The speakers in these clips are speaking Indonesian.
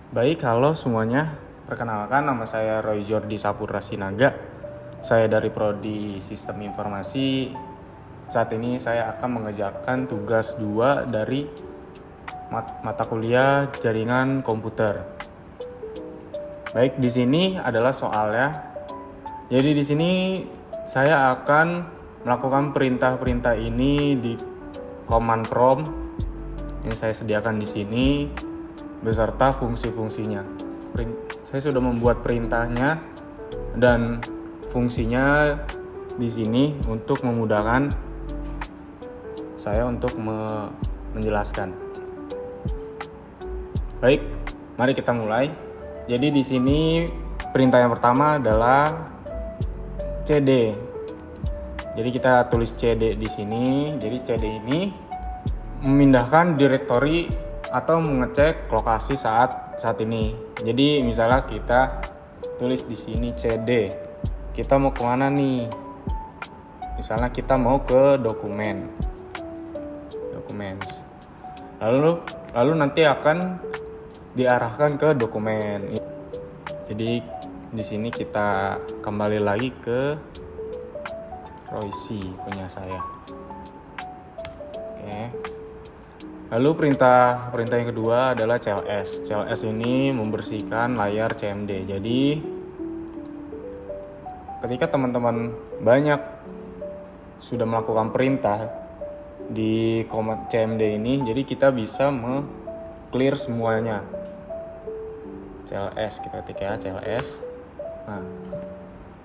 Baik, halo semuanya. Perkenalkan, nama saya Roy Jordi Saputra Sinaga. Saya dari Prodi Sistem Informasi. Saat ini saya akan mengerjakan tugas 2 dari mata kuliah Jaringan Komputer. Baik, di sini adalah soalnya. Jadi di sini saya akan melakukan perintah-perintah ini di command prompt yang saya sediakan di sini beserta fungsi-fungsinya. Saya sudah membuat perintahnya dan fungsinya di sini untuk memudahkan saya untuk menjelaskan. Baik, mari kita mulai. Jadi di sini perintah yang pertama adalah CD. Jadi kita tulis CD di sini. Jadi CD ini memindahkan direktori atau mengecek lokasi saat ini. Jadi misalnya kita tulis di sini CD. Kita mau kemana nih? Misalnya kita mau ke dokumen. Lalu nanti akan diarahkan ke dokumen. Jadi di sini kita kembali lagi ke Royce punya saya. Oke. Lalu perintah yang kedua adalah CLS. CLS ini membersihkan layar CMD. Jadi ketika teman-teman banyak sudah melakukan perintah di command CMD ini, jadi kita bisa clear semuanya. CLS kita ketik ya, CLS. Nah,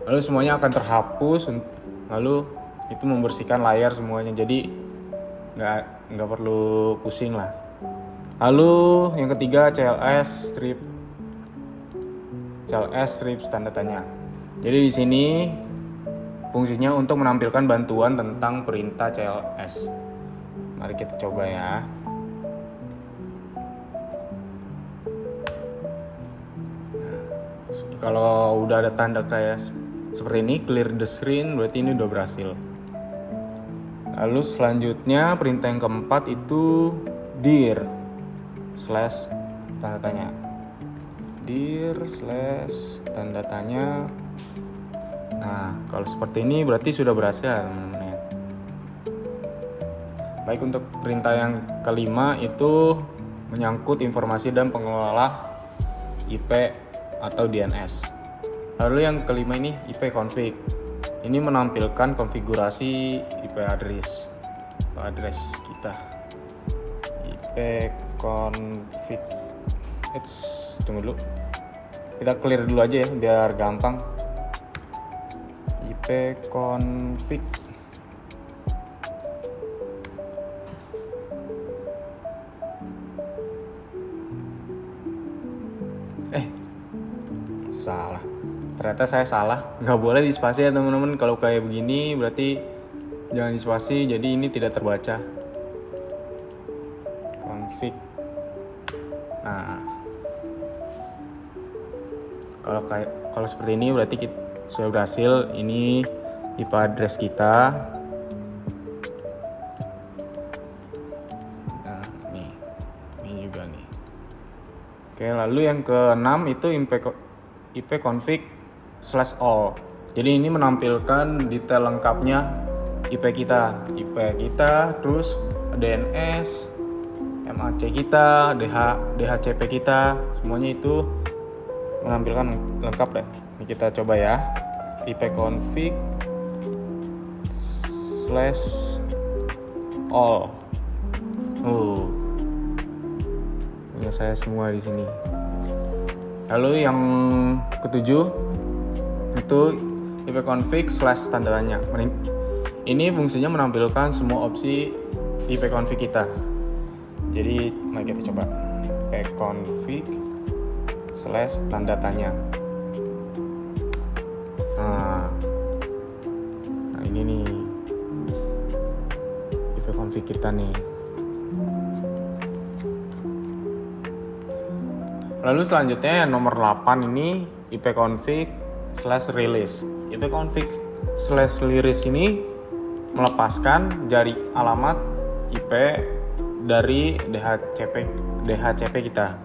lalu semuanya akan terhapus. Lalu itu membersihkan layar semuanya. Jadi nggak perlu pusing lah. Lalu yang ketiga CLS strip tanda tanya. Jadi di sini fungsinya untuk menampilkan bantuan tentang perintah CLS. Mari kita coba ya. Kalau udah ada tanda kayak seperti ini, clear the screen, berarti ini udah berhasil. Lalu selanjutnya perintah yang keempat itu dir / tanda tanya. Dir / tanda tanya. Nah, kalau seperti ini berarti sudah berhasil, teman-teman. Baik, untuk perintah yang kelima itu menyangkut informasi dan pengelola IP atau DNS. Lalu yang kelima ini IP config. Ini menampilkan konfigurasi IP address kita. IP config. Tunggu dulu. Kita clear dulu aja ya biar gampang. IP config. Salah. Ternyata saya salah. Nggak boleh dispasi ya teman-teman. Kalau kayak begini berarti jangan dispasi. Jadi ini tidak terbaca. Config. Nah, kalau seperti ini berarti kita sudah berhasil. Ini IP address kita. Nah, ini juga nih. Oke, lalu yang ke-6 itu IP config /all. Jadi ini menampilkan detail lengkapnya IP kita, terus DNS, MAC kita, DHCP kita, semuanya itu menampilkan lengkap deh. Ini kita coba ya. IP config /all. Punya saya semua di sini. Lalu yang ketujuh itu IP config / tanda tanya. Ini fungsinya menampilkan semua opsi IP config kita. Jadi mari kita coba IP config / tanda tanya. Nah ini nih IP config kita nih. Lalu selanjutnya nomor 8 ini IP config /release. IP config /release ini melepaskan alamat IP dari DHCP kita.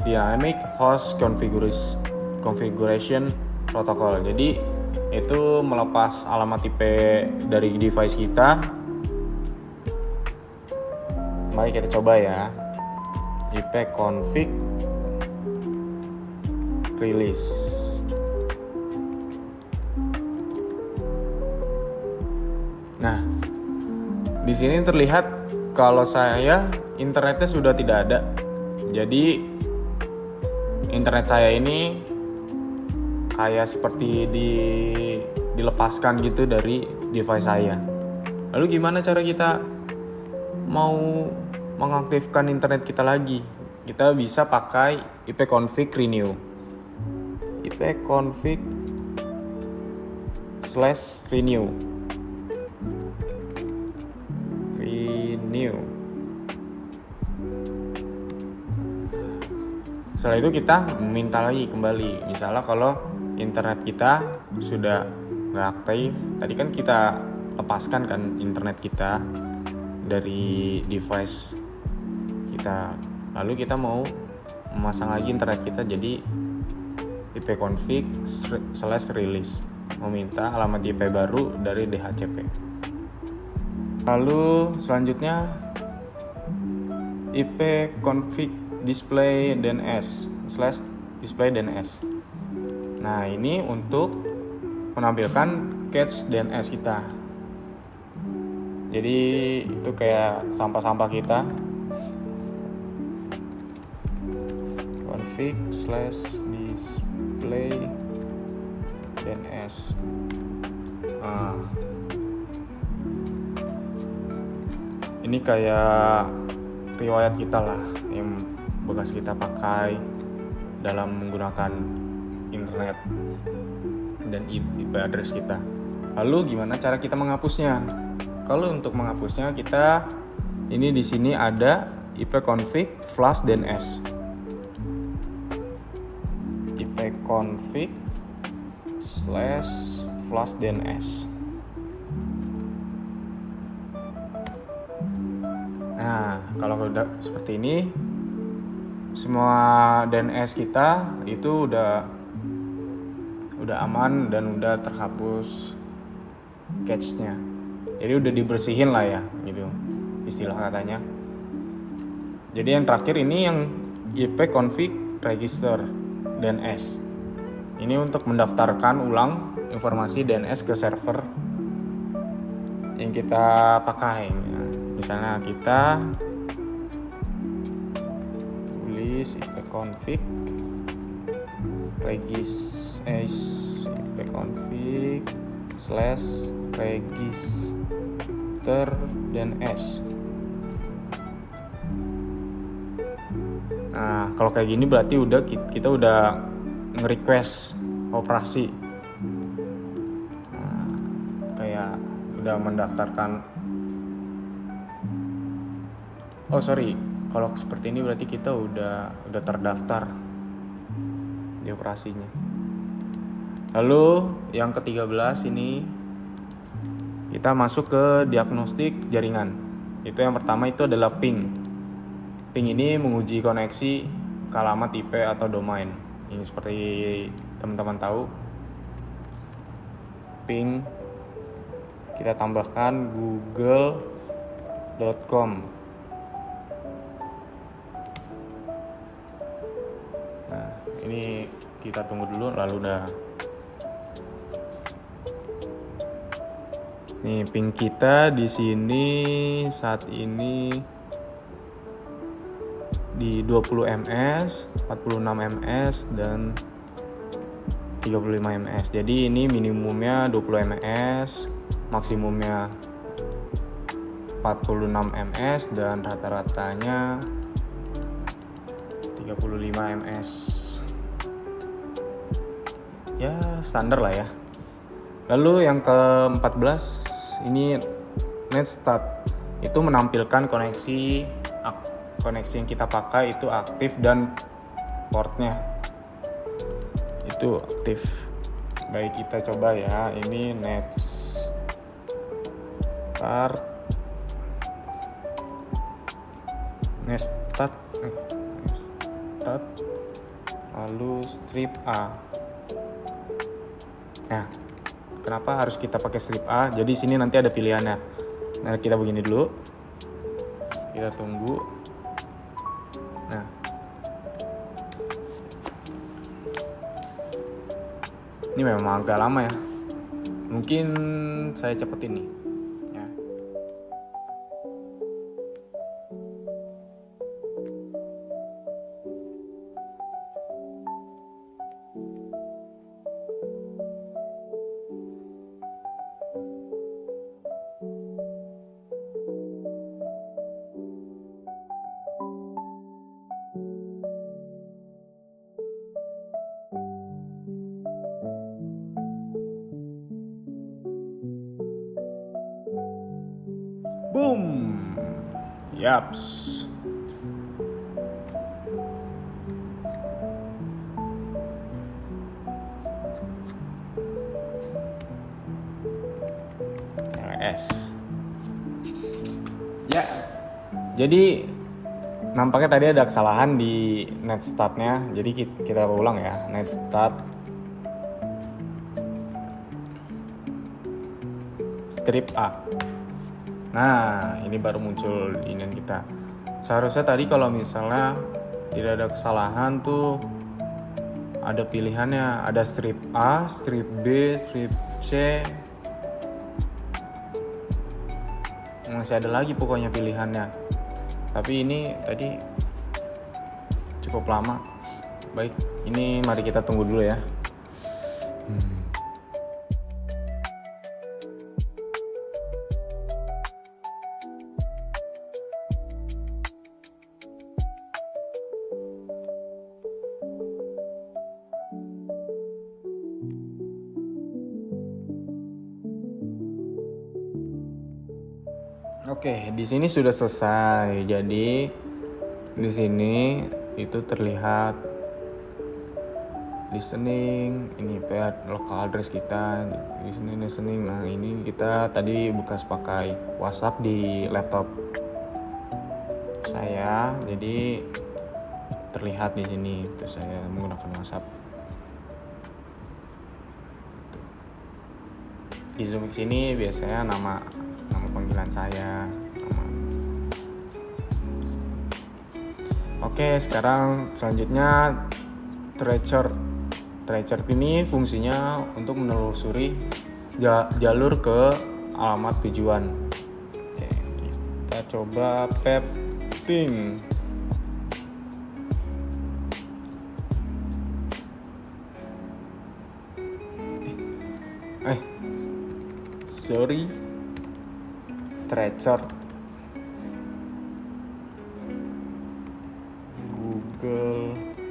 Dynamic Host Configuration Protocol. Jadi itu melepas alamat IP dari device kita. Mari kita coba ya. ipconfig release. Nah, di sini terlihat kalau saya internetnya sudah tidak ada. Jadi internet saya ini kayak seperti dilepaskan gitu dari device saya. Lalu gimana cara kita mau mengaktifkan internet kita lagi? Kita bisa pakai ipconfig renew. ipconfig/renew. Setelah itu kita minta lagi kembali. Misalnya kalau internet kita sudah nggak aktif, tadi kan kita lepaskan kan internet kita dari device kita. Lalu kita mau memasang lagi internet kita, jadi ipconfig/release, meminta alamat IP baru dari DHCP. Lalu selanjutnya ipconfig display DNS/display DNS. Nah, ini untuk menampilkan cache DNS kita. Jadi itu kayak sampah-sampah kita. config/display DNS. Ini kayak riwayat kita lah yang bekas kita pakai dalam menggunakan internet dan IP address kita. Lalu gimana cara kita menghapusnya? Kalau untuk menghapusnya kita ini di sini ada ipconfig/flush/dns. ipconfig/flush/dns. Nah, kalau udah seperti ini, semua DNS kita itu udah aman dan udah terhapus cache-nya. Jadi udah dibersihin lah ya, gitu istilah katanya. Jadi yang terakhir ini yang ipconfig register DNS. Ini untuk mendaftarkan ulang informasi DNS ke server yang kita pakai. Misalnya kita tulis ipconfig ipconfig/register DNS. Nah, kalau kayak gini berarti kita udah nge-request operasi. Nah, kayak udah mendaftarkan. Kalau seperti ini berarti kita udah terdaftar di operasinya. Lalu yang ke-13 ini kita masuk ke diagnostik jaringan. Itu yang pertama itu adalah ping. Ping ini menguji koneksi ke alamat IP atau domain. Ini seperti teman-teman tahu, ping kita tambahkan google.com. Nah, ini kita tunggu dulu, lalu udah. Nih, ping kita di sini saat ini di 20 ms, 46 ms dan 35 ms. Jadi ini minimumnya 20 ms, maksimumnya 46 ms dan rata-ratanya 35 ms. Ya, standar lah ya. Lalu yang ke-14 ini NetStat. Itu menampilkan koneksi yang kita pakai itu aktif dan portnya itu aktif. Baik, kita coba ya. Ini NetStat lalu strip A. Nah, kenapa harus kita pakai strip A? Jadi sini nanti ada pilihannya. Nah, kita begini dulu. Kita tunggu. Nah, ini memang agak lama ya. Mungkin saya cepetin nih. Ya. Boom. Yaps. LS. Ya. Jadi nampaknya tadi ada kesalahan di net start-nya. Jadi kita ulang ya. Net start strip A. Nah, ini baru muncul inian kita. Seharusnya tadi kalau misalnya tidak ada kesalahan tuh ada pilihannya, ada strip A, strip B, strip C. Masih ada lagi pokoknya pilihannya. Tapi ini tadi cukup lama. Baik, ini mari kita tunggu dulu ya. Oke, di sini sudah selesai. Jadi di sini itu terlihat listening, ini paired local address kita, di sini listening. Nah, ini kita tadi bekas pakai WhatsApp di laptop saya. Jadi terlihat di sini itu saya menggunakan WhatsApp. Di Zoom sini biasanya nama panggilan saya. Oke, sekarang selanjutnya tracer ini fungsinya untuk menelusuri jalur ke alamat tujuan. Oke, kita coba ping. Sorry, tracer google.com.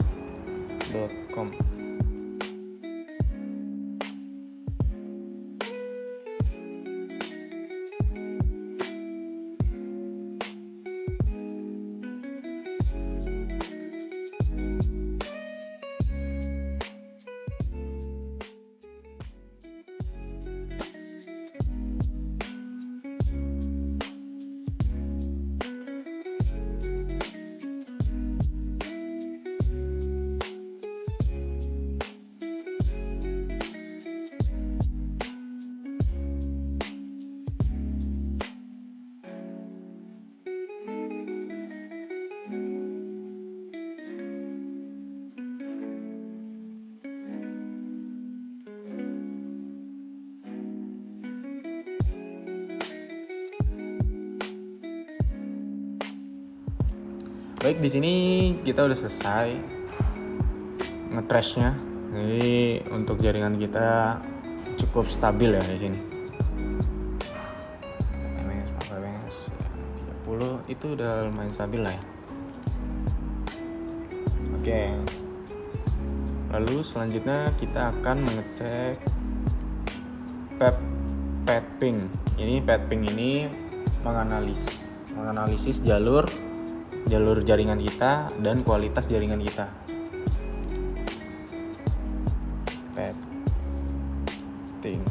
Baik, di sini kita udah selesai nge-trashnya. Jadi untuk jaringan kita cukup stabil ya di sini. MS 30 itu udah lumayan stabil lah ya. Oke. Lalu selanjutnya kita akan mengecek pet ping. Ini pet ping ini menganalisis jalur jaringan kita dan kualitas jaringan kita. Ping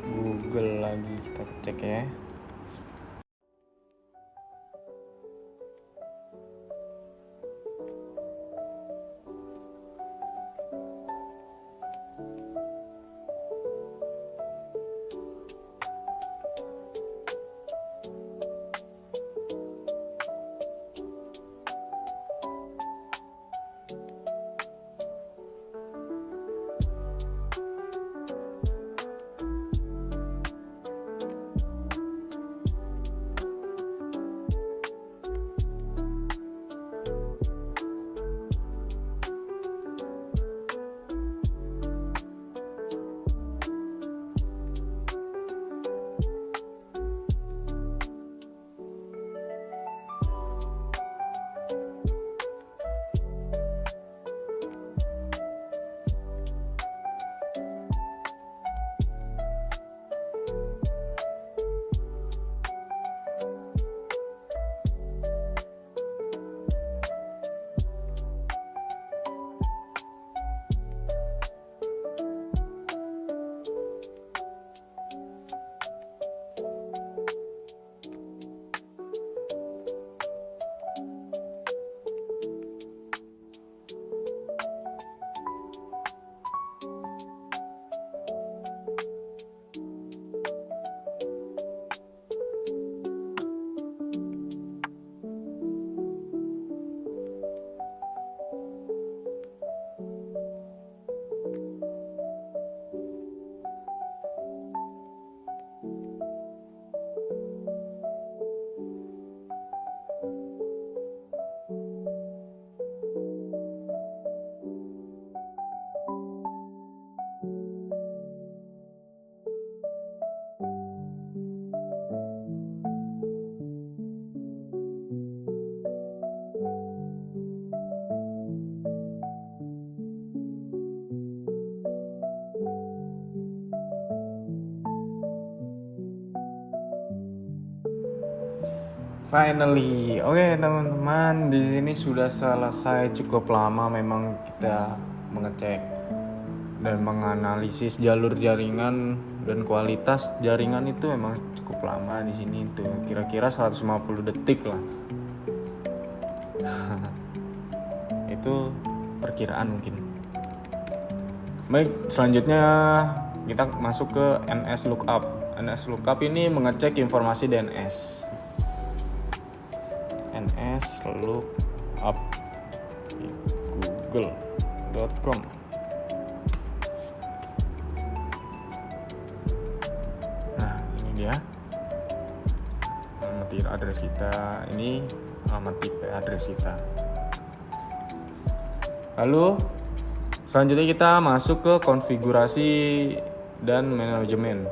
Google lagi kita cek ya. Finally, oke teman-teman, di sini sudah selesai cukup lama memang kita mengecek dan menganalisis jalur jaringan dan kualitas jaringan itu memang cukup lama di sini itu kira-kira 150 detik lah. Itu perkiraan mungkin. Baik, selanjutnya kita masuk ke NS Lookup. NS Lookup ini mengecek informasi DNS. NS Lookup di google.com. Nah, ini dia alamat address kita. Ini alamat IP address kita. Lalu selanjutnya kita masuk ke konfigurasi dan manajemen.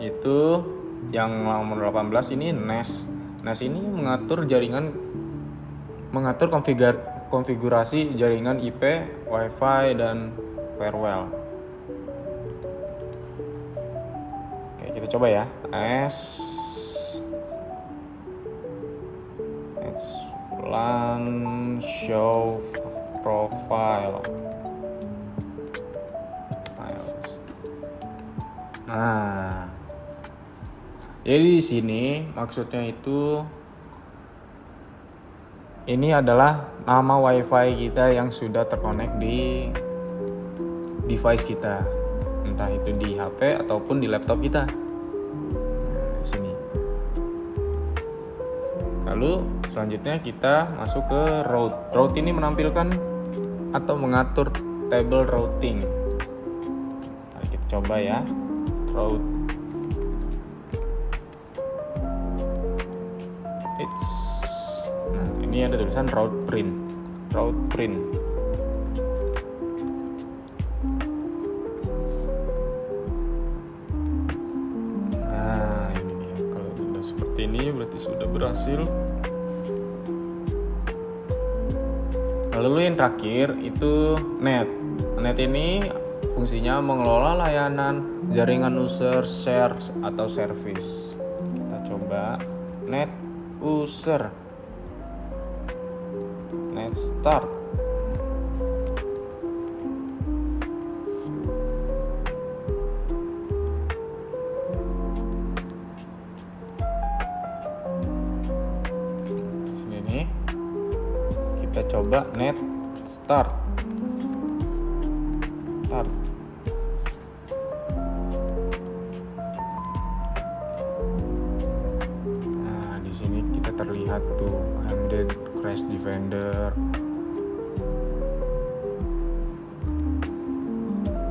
Itu yang nomor 18 ini NAS. NAS ini mengatur konfigurasi jaringan IP, WiFi dan firewall. Oke, kita coba ya. LAN show profile. Nah, jadi di sini maksudnya itu ini adalah nama WiFi kita yang sudah terkonek di device kita, entah itu di HP ataupun di laptop kita. Nah, di sini. Lalu selanjutnya kita masuk ke route. Route ini menampilkan atau mengatur table routing. Mari kita coba ya. Route. Nah, ini ada tulisan route print. Nah, ini dia. Kalau sudah seperti ini berarti sudah berhasil. Lalu yang terakhir itu net. Net ini fungsinya mengelola layanan jaringan user share atau service. Kita coba net user, net start. Sini nih. Kita coba net start. Nah, di sini kita terlihat tuh AMD Crash Defender.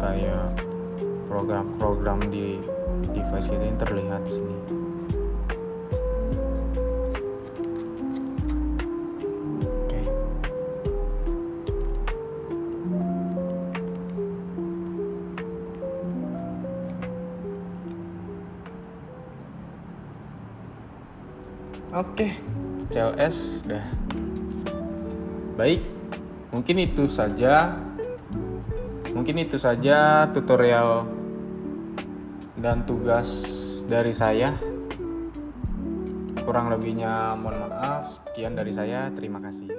Kayak program-program di device kita ini terlihat di sini. Oke, CLS udah. Baik, mungkin itu saja tutorial dan tugas dari saya. Kurang lebihnya mohon maaf. Sekian dari saya, terima kasih.